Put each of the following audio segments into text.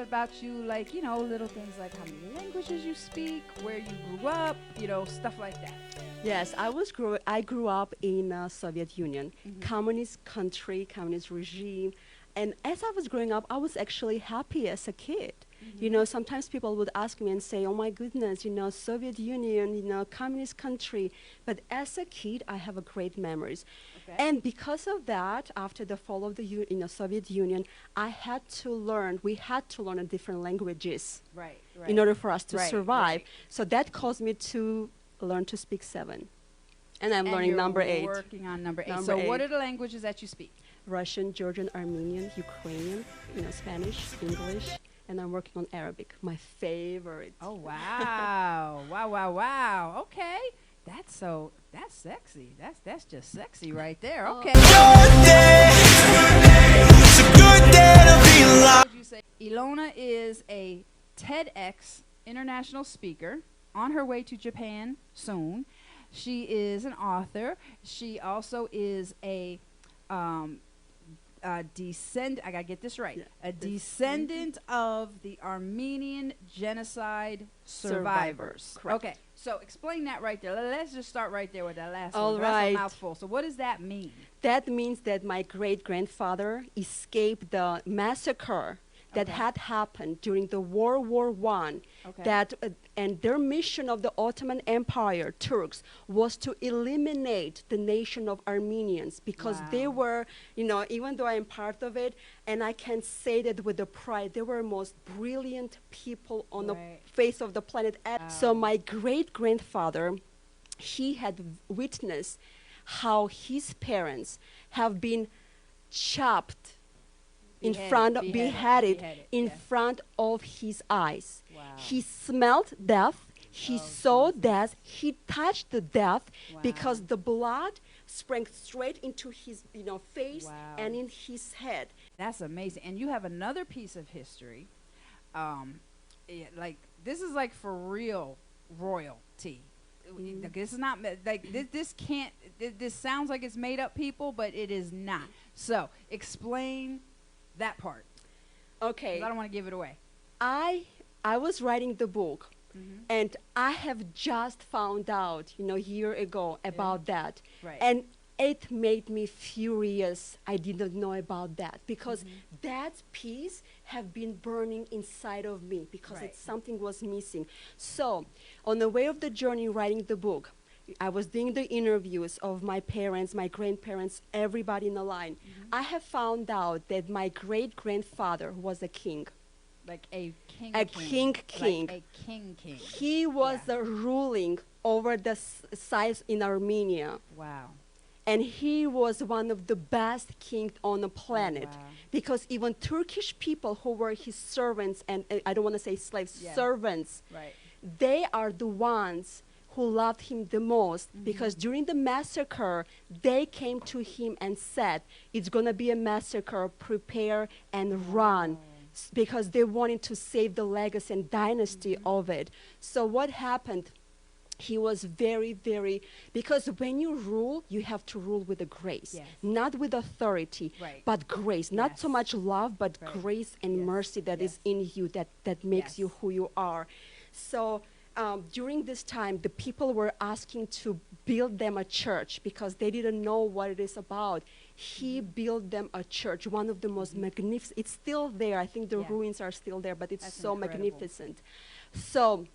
about you, like, little things like how many languages you speak, where you grew up, stuff like that. Yes, I grew up in Soviet Union, Mm-hmm. communist country, communist regime, and as I was growing up, I was actually happy as a kid. Mm-hmm. Sometimes people would ask me and say, "Oh my goodness, Soviet Union, communist country." But as a kid, I have a great memories, Okay. and because of that, after the fall of the Soviet Union, we had to learn different languages Right, in right. order for us to Right, survive. right. So that caused me to learn to speak seven. And I'm And learning you're number eight. working on number 8. Number So what eight. are the languages that you speak? Russian, Georgian, Armenian, Ukrainian, Spanish, English, and I'm working on Arabic, my favorite. Oh, wow. Wow, wow, wow. Okay. That's sexy. That's just sexy right there. Oh. Okay. Would you say Ilona is a TEDx international speaker on her way to Japan soon. She is an author. She also is I gotta get this right. Yeah. A descendant of the Armenian genocide survivors. Correct. Okay, so explain that right there. Let's just start right there with that last All one. That's a right. mouthful. So what does that mean? That means that my great-grandfather escaped the massacre that Okay. had happened during the World War I. Okay. And their mission of the Ottoman Empire, Turks, was to eliminate the nation of Armenians because they Wow. were, even though I am part of it, and I can say that with the pride, they were most brilliant people on the Right. face of the planet. So Wow. my great-grandfather, he had witnessed how his parents have been chopped beheaded in yeah. front of his eyes. Wow. He smelled death. He Oh, saw Jesus. death. He touched the death Wow. because the blood sprang straight into his face Wow. and in his head. That's amazing. And you have another piece of history. Like this is like for real royalty. Like, this is not like this can't. This sounds like it's made up people, but it is not. So explain that part. Okay. 'Cause I don't want to give it away. I was writing the book, Mm-hmm. and I have just found out, a year ago about that. Right. And it made me furious. I didn't know about that because that piece have been burning inside of me because Right. something was missing. So on the way of the journey writing the book, I was doing the interviews of my parents, my grandparents, everybody in the line. I have found out that my great-grandfather was a king. Like a king. A king. Like a king. He was Yeah. ruling over the size in Armenia. Wow. And he was one of the best kings on the planet. wow. Because even Turkish people who were his servants, and I don't want to say slaves, Yeah. servants, Right. they are the ones who loved him the most because during the massacre, they came to him and said, it's going to be a massacre, prepare and run. Because they wanted to save the legacy and dynasty of it. So what happened? He was very, very, because when you rule, you have to rule with a grace, Yes. not with authority, Right. but grace. Not so Yes. much love, but Right. grace and Yes. mercy that is Yes. in you, that makes you Yes. who you are. So during this time, the people were asking to build them a church because they didn't know what it is about. He built them a church, one of the most magnificent. It's still there. I think the Yeah. ruins are still there, but it's That's so incredible. magnificent. So,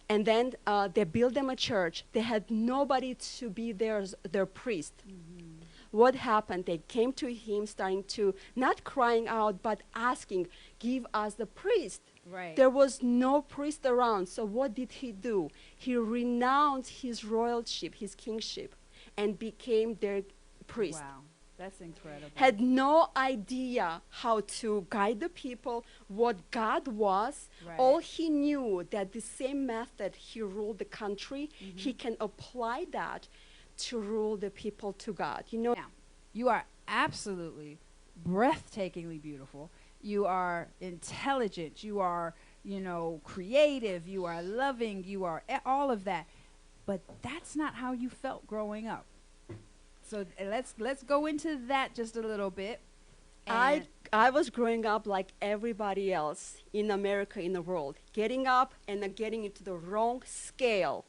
and then they built them a church. They had nobody to be their priest. What happened? They came to him, starting to, not crying out, but asking, give us the priest. Right. There was no priest around. So what did he do? He renounced his royalship, his kingship, and became their priest. Wow. That's incredible. Had no idea how to guide the people, what God was. Right. All he knew that the same method he ruled the country, he can apply that to rule the people to God. Now, you are absolutely breathtakingly beautiful. You are intelligent. You are, creative. You are loving. You are all of that. But that's not how you felt growing up. So let's go into that just a little bit. I I was growing up like everybody else in America, in the world, getting up and then getting into the wrong scale.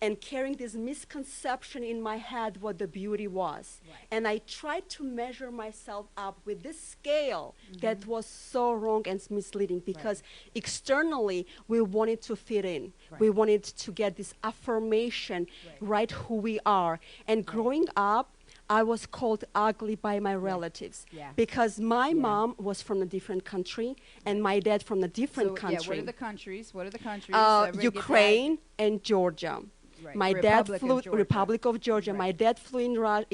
And carrying this misconception in my head what the beauty was. Right. And I tried to measure myself up with this scale that was so wrong and misleading because externally we wanted to fit in. Right. We wanted to get this affirmation, right, who we are. And growing up, I was called ugly by my relatives Yeah. because my mom was from a different country and my dad from a different So, country. what are the countries? Everybody get Ukraine and Georgia. that? Right. My Republic dad of flew Georgia. Republic of Georgia. Right. My dad flew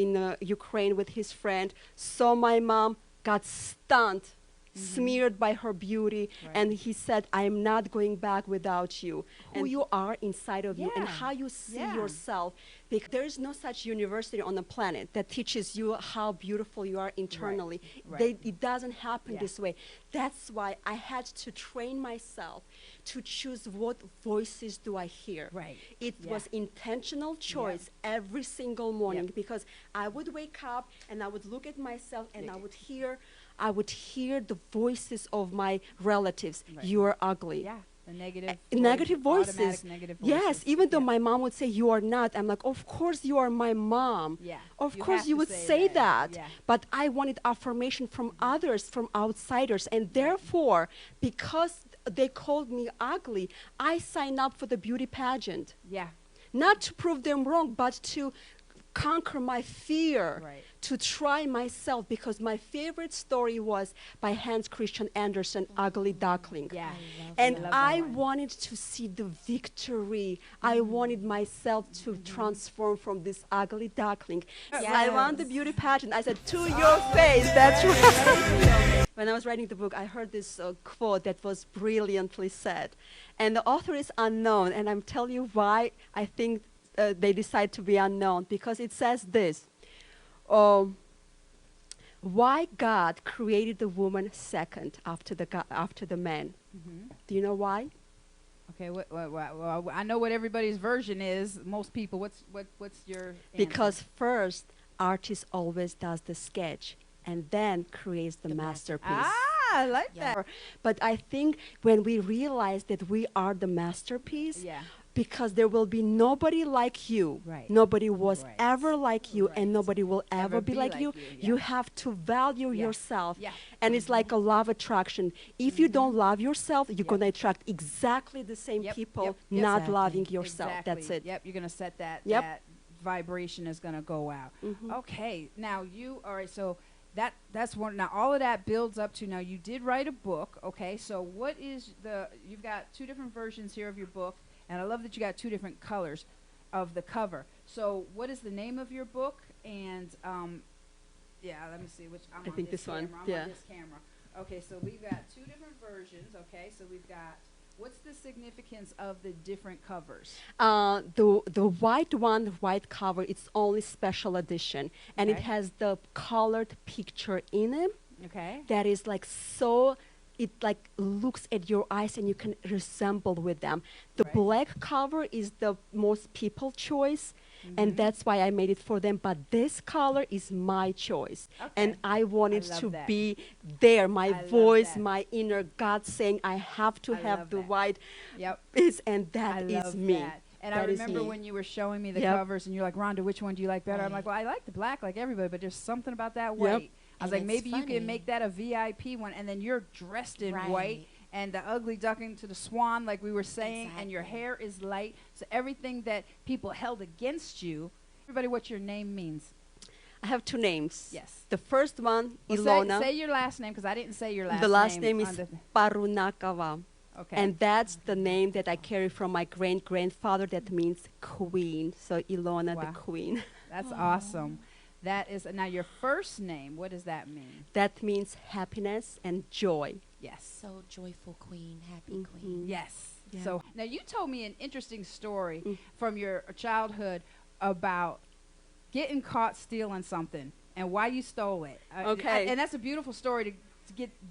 in Ukraine with his friend. Saw my mom, got stunned, smeared by her beauty, Right. and he said, "I am not going back without you." Who you are inside of you and Yeah. how you see Yeah. yourself. Because there is no such university on the planet that teaches you how beautiful you are internally. Right. It doesn't happen Yeah. this way. That's why I had to train myself to choose what voices do I hear. Right. It Yeah. was intentional choice every single morning because I would wake up and I would look at myself and I would hear the voices of my relatives. Right. You are ugly. Yeah. The negative Negative voices. Automatic negative voices. Yes, even though Yeah. my mom would say you are not, I'm like, of course you are my mom. Yeah. Of You course have you to would say say that. that. Yeah. But I wanted affirmation from others, from outsiders. And therefore, because they called me ugly, I signed up for the beauty pageant. Yeah. Not to prove them wrong, but to conquer my fear, Right. to try myself, because my favorite story was by Hans Christian Andersen, Ugly Duckling. Yeah. And I love that I one. wanted to see the victory. I wanted myself to transform from this ugly duckling. So I won the beauty pageant. I said, to your face, that's right. When I was writing the book, I heard this quote that was brilliantly said. And the author is unknown. And I'm telling you why I think they decide to be unknown. Because it says this. Why God created the woman second after the man. Do you know why? Okay. Well, I know what everybody's version is. Most people. What's your answer? Because first, artist always does the sketch and then creates the masterpiece. I like that. But I think when we realize that we are the masterpiece, Yeah. because there will be nobody like you. Right. Nobody was Right. ever like you, Right. and nobody will ever be like you. Yeah. You have to value Yeah. yourself. Yeah. And it's like a love attraction. If you don't love yourself, you're Yep. going to attract exactly the same Yep, people yep, not Exactly. loving yourself. Exactly. That's it. Yep. You're gonna set that. Yep. That vibration is gonna go out. Okay. Now all right. So that's one. Now all of that builds up to now. You did write a book. Okay. So what is you've got two different versions here of your book. And I love that you got two different colors of the cover. So what is the name of your book? And let me see which. I think this one, Camera. I'm yeah. on this camera. Okay, so we've got two different versions. Okay, so we've got. What's the significance of the different covers? The white cover, it's only special edition. And it Okay. has the colored picture in it. Okay. That is like so, it like looks at your eyes and you can resemble with them. The Right. black cover is the most people choice, and that's why I made it for them. But this color is my choice, and Okay. I wanted love to that. be there, my I love voice, that. my inner God saying I have to I have love the that. white Yep. piece, and I that is love me. that. And I That is remember me. when you were showing me the Yep. covers, and you're like, Rhonda, which one do you like better? I'm Right. like, well, I like the black like everybody, but there's something about that Yep. white. I was And like, it's maybe you funny. can make that a VIP one, and then you're dressed in white, Right. and the ugly ducking to the swan, like we were saying, and your Exactly. hair is light. So everything that people held against you, everybody, what your name means. I have two names. Yes. The first one, Well, Ilona. say your last name, because I didn't say your last name. The last name on is the Parunakava. okay. And that's the name that I carry from my great-grandfather that means queen. So Ilona Wow. the queen. That's awesome. That is, now your first name, what does that mean? That means happiness and joy. Yes. So joyful queen, happy queen. Yes. Yeah. So now you told me an interesting story from your childhood about getting caught stealing something and why you stole it. Okay. And that's a beautiful story to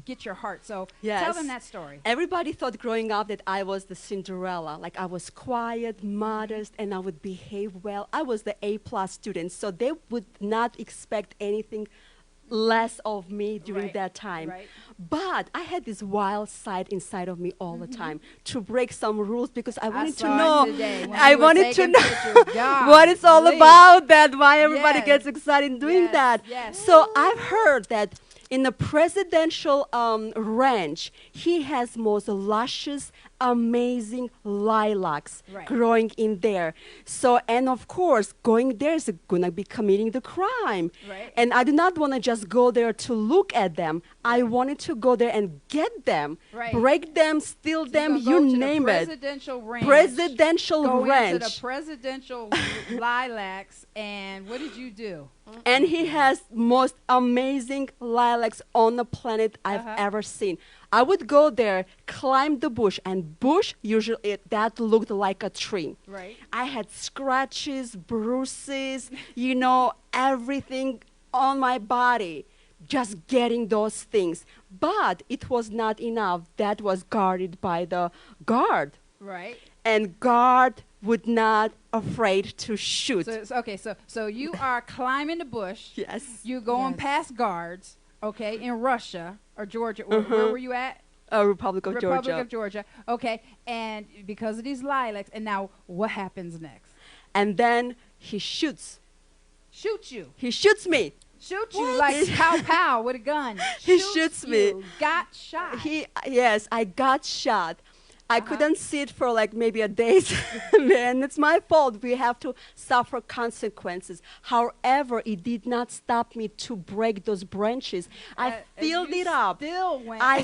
get your heart. So Yes. tell them that story. Everybody thought growing up that I was the Cinderella. Like I was quiet, modest, and I would behave well. I was the A+ student, so they would not expect anything less of me during Right, that time. right. But I had this wild side inside of me all the time to break some rules because I wanted to saw it know. today when I you were wanted to taking know pictures. what it's all Golly. about. That why everybody Yes. gets excited in doing Yes, that. yes. So I've heard that in the presidential ranch, he has most luscious, amazing lilacs Right. growing in there. So, and of course, going there is gonna be committing the crime. Right. And I did not want to just go there to look at them. I Right. wanted to go there and get them, Right. break them, steal them, You're you gonna go to name the it. presidential ranch. Presidential Go into ranch. the presidential lilacs, and what did you do? And he has most amazing lilacs on the planet I've Uh-huh. ever seen. I would go there, climb the bush, and bush usually that looked like a tree. Right. I had scratches, bruises, everything on my body, just getting those things. But it was not enough. That was guarded by the guard. Right. And guard would not afraid to shoot. So you are climbing the bush. Yes. You're going Yes. past guards. Okay, in Russia or Georgia. Where were you at? Republic of Republic Georgia. of Georgia. Okay, and because of these lilacs, and now what happens next? And then he shoots. Shoot you. He shoots me. Shoot you like pow pow with a gun. He shoots me. You. Got shot. Yes, I got shot. I Uh-huh. couldn't see it for like maybe a day, and it's my fault. We have to suffer consequences. However, it did not stop me to break those branches. I And filled you it up. Still went. I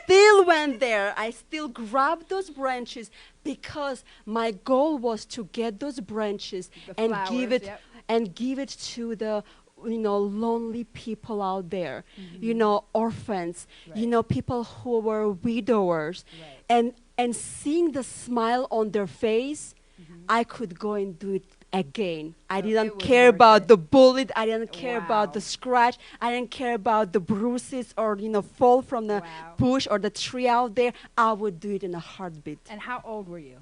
still went there. I still grabbed those branches because my goal was to get those branches The and flowers, give it yep. and give it to the lonely people out there, orphans, Right. people who were widowers, Right. and seeing the smile on their face, I could go and do it again. I So it didn't was care worth about it. the bullet. I didn't care about Wow. the scratch. I didn't care about the bruises or fall from the Wow. bush or the tree out there. I would do it in a heartbeat. And how old were you?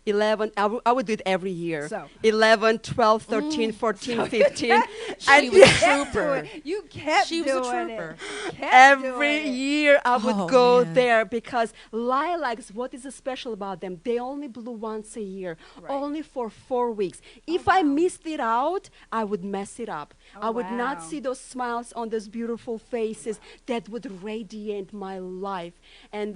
11, I would do it every year. So. 11, 12, 13, 14, 15. She was a Kept trooper. doing it. You kept She was a doing trooper. it. Kept Every doing it. year I would Oh, go man. there because lilacs, what is special about them? They only bloom once a year, Right. only for 4 weeks. If I wow. missed it out, I would mess it up. Oh, I would not wow. see those smiles on those beautiful faces that would radiate my life. And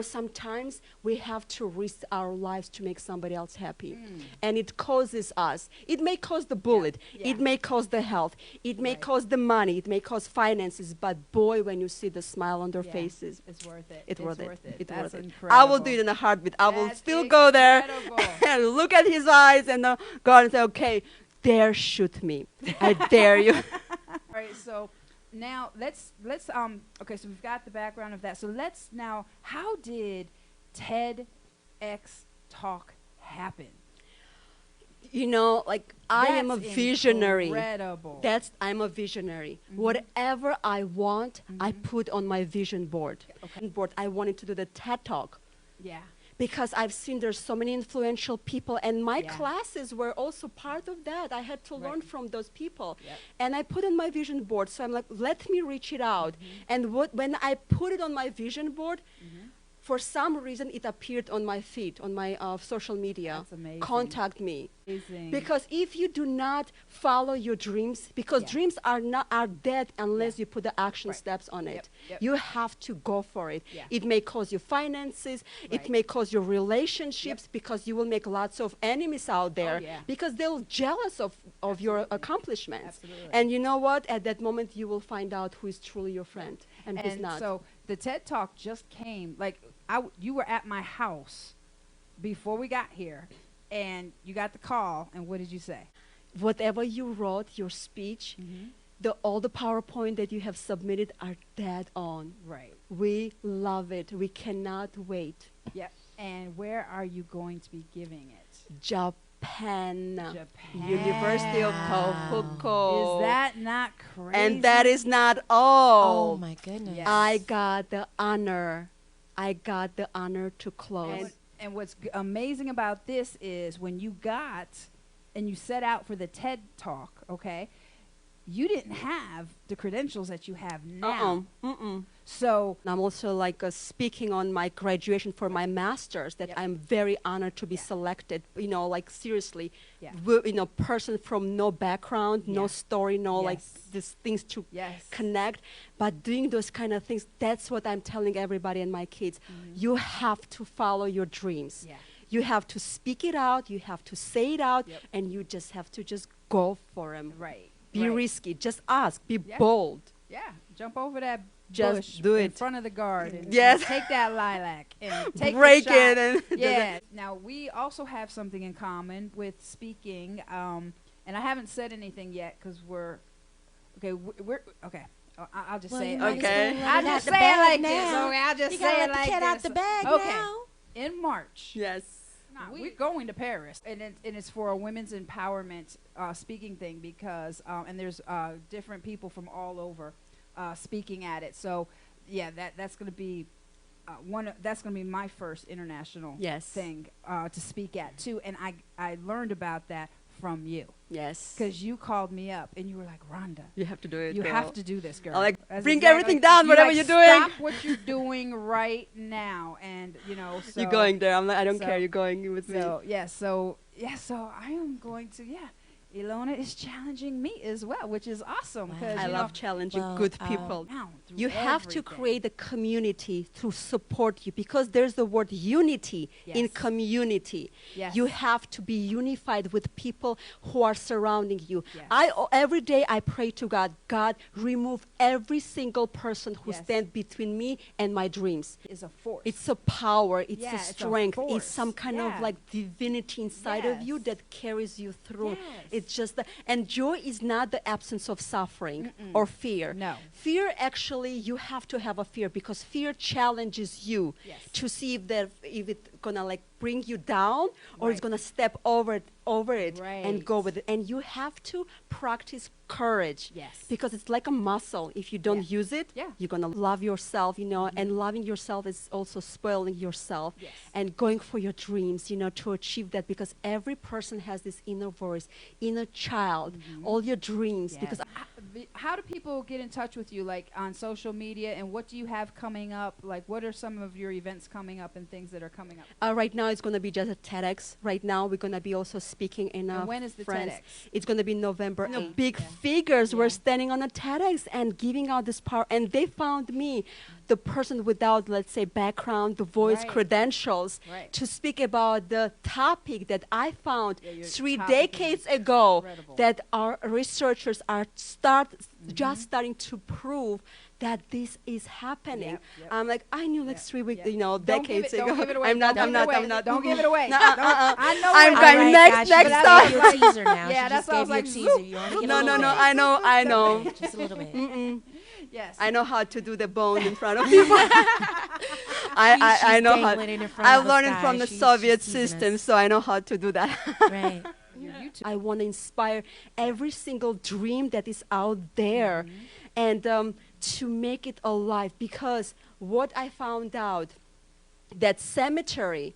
sometimes we have to risk our lives to make somebody else happy. And it causes us. It may cause the bullet. Yeah. It may cause the health. It may Right. cause the money. It may cause finances. But boy, when you see the smile on their Yeah, faces, It's worth it. it's worth it. It's That's worth it. incredible. I will do it in a heartbeat. I will That's still go there incredible. and look at his eyes and go and say, okay, dare shoot me. I dare you. All right, so now let's okay, so we've got the background of that. So let's now, how did TEDx talk happen? I am a That's visionary. Incredible. I'm a visionary. Whatever I want, I put on my vision board. Okay. I wanted to do the TED Talk Yeah. because I've seen there's so many influential people, and my Yeah. classes were also part of that. I had to learn Right. from those people. Yep. And I put on my vision board. So I'm like, let me reach it out. And when I put it on my vision board, for some reason, it appeared on my feed, on my social media. That's amazing. Contact me. Amazing. Because if you do not follow your dreams, because Yeah. dreams are dead unless Yeah. you put the action Right. steps on Yep, it. yep. You have to go for it. Yeah. It may cause you finances. It Right. may cause your relationships because you will make lots of enemies out there yeah. because they'll jealous of your accomplishments. Absolutely. And you know what? At that moment, you will find out who is truly your friend and who's And not. so the TED Talk just came, you were at my house before we got here, and you got the call, and what did you say? Whatever you wrote, your speech, all the PowerPoint that you have submitted are dead on. Right. We love it. We cannot wait. Yep. And where are you going to be giving it? Japan. Japan. University of Tohoku. Is that not crazy? And that is not all. Oh my goodness. Yes. I got the honor. I got the honor to close. And what's amazing about this is when you got and you set out for the TED Talk, okay, you didn't have the credentials that you have now. So I'm also like speaking on my graduation for my master's that I'm very honored to be selected, you know, like seriously, you know, person from no background, no story, no like these things to connect, but doing those kind of things, that's what I'm telling everybody and my kids. You have to follow your dreams. You have to speak it out, you have to say it out, and you just have to just go for them. Be risky, just ask, be bold. Jump over that just bush do it in front of the garden. Yes. And take that lilac and take break the shot. it. And Now we also have something in common with speaking, and I haven't said anything yet because we're okay. I'll just say it. Okay. I'll just say it like this. Okay, I'll just say it like this. Get out the bag now. In March. Yes. We're going to Paris, and it's for a women's empowerment speaking thing because and there's different people from all over speaking at it. So yeah, that's going to be that's going to be my first international thing to speak at too. And I learned about that from you. Yes. Because you called me up and you were like, Rhonda, you have to do it. You girl. have to do this, girl. I'll like That's bring exactly everything down, whatever you're doing. Stop what you're doing right now, and you know. So you're going there. I'm like, I don't care. You're going with me. So I am going to. Ilona is challenging me as well, which is awesome. Wow. I love challenging good people. You have to create a community to support you because there's the word unity in community. You have to be unified with people who are surrounding you. Every day I pray to God, God, remove every single person who stands between me and my dreams. It's a force. It's a power. It's a strength. It's, it's some kind of like divinity inside of you that carries you through. It's just and joy is not the absence of suffering or fear. No. Fear, actually, you have to have a fear because fear challenges you to see if it's gonna like bring you down or it's gonna step over it and go with it. And you have to practice courage because it's like a muscle. If you don't use it, you're gonna love yourself, you know, and loving yourself is also spoiling yourself and going for your dreams, you know, to achieve that because every person has this inner voice, inner child, all your dreams. Because how do people get in touch with you, like on social media, and what do you have coming up? Like, what are some of your events coming up and things that are coming up? Right now, it's going to be just a Tedx. Right now, we're going to be also speaking in and when is the France. Tedx? It's going to be November 8th. Big figures were standing on a Tedx and giving out this power, and they found me, the person without, let's say, background, the voice, credentials, to speak about the topic that I found 3 decades ago that our researchers are just starting to prove that this is happening. I'm like, I knew like 3 weeks, you know, decades ago. Don't give it away. I'm not. Don't give it away. I know. I'm going next time. Your teaser now. Yeah, that's what I was like. No. I know. Just a little bit. Yes. I know how to do the bone in front of people. I know how. I've learned it from the Soviet system, so I know how to do that. Right. I want to inspire every single dream that is out there and to make it alive because what I found out, that cemetery,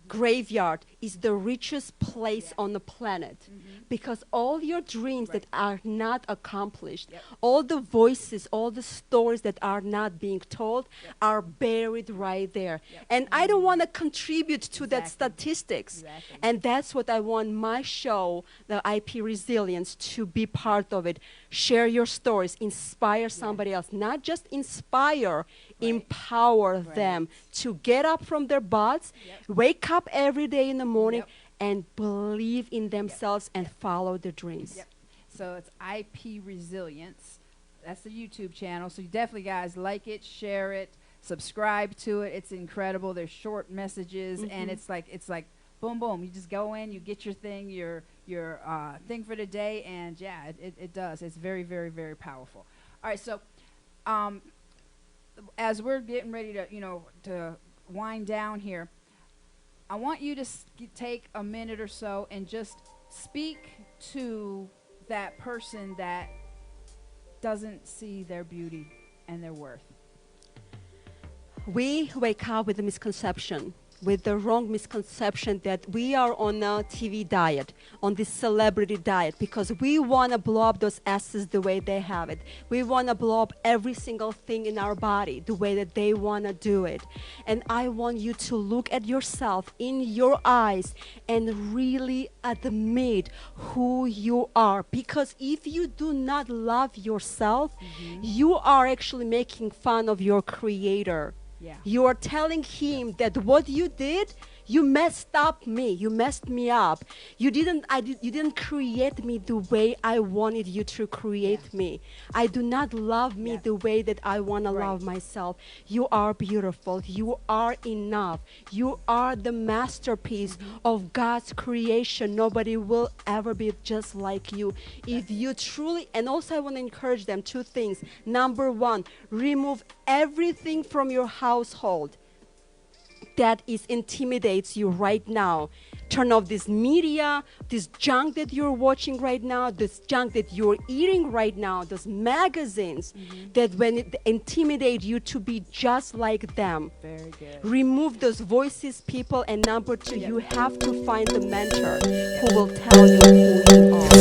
graveyard is the richest place on the planet because all your dreams that are not accomplished, all the voices, all the stories that are not being told are buried right there. And I don't want to contribute to that statistics. And that's what I want my show, the IP Resilience, to be part of it. Share your stories, inspire somebody else, not just inspire, empower them to get up from their butts, wake up every day in the morning and believe in themselves and follow their dreams. So it's IP Resilience. That's the YouTube channel. So you definitely, guys, like it, share it, subscribe to it. It's incredible. There's short messages, and it's like boom, boom. You just go in, you get your thing, your thing for the day, and it does. It's very, very, very powerful. All right, so as we're getting ready to, to wind down here, I want you to take a minute or so and just speak to that person that doesn't see their beauty and their worth. We wake up with a misconception with the wrong misconception that we are on a TV diet, on this celebrity diet, because we want to blow up those asses the way they have it. We want to blow up every single thing in our body the way that they want to do it. And I want you to look at yourself in your eyes and really admit who you are. Because if you do not love yourself, you are actually making fun of your creator. Yeah. You are telling him that what you did, you messed up me. You messed me up. You didn't create me the way I wanted you to create me. I do not love me the way that I want to love myself. You are beautiful. You are enough. You are the masterpiece of God's creation. Nobody will ever be just like you. If you truly, and also I want to encourage them 2 things. Number 1, remove everything from your household that intimidates you right now. Turn off this media, this junk that you're watching right now, this junk that you're eating right now, those magazines that when it intimidate you to be just like them. Very good. Remove those voices, people. And number 2, you have to find the mentor who will tell you who you are.